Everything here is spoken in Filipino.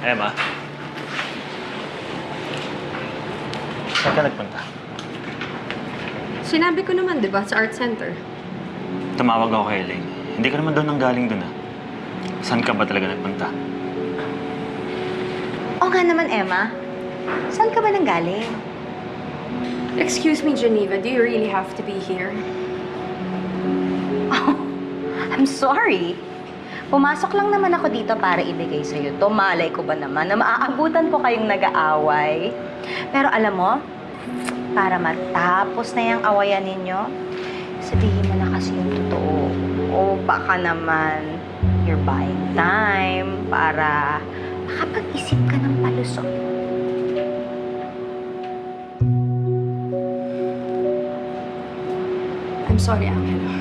Emma? Saan ka nagpunta? Sinabi ko naman, di ba, sa art center. Tumawag ako kay Elaine. Hindi ka naman doon nanggaling doon, ah. Saan ka ba talaga nagpunta? Oo nga naman, Emma. Saan ka ba nanggaling? Excuse me, Geneva, do you really have to be here? Oh, I'm sorry. Pumasok lang naman ako dito para ibigay sa'yo to. Malay ko ba naman na maaabutan ko kayong nag-aaway. Pero alam mo, para matapos na yung awayan ninyo, sabihin mo na kasi yung totoo. O baka naman you're buying time para makapag-isip ka ng palusot. I'm sorry, Angela.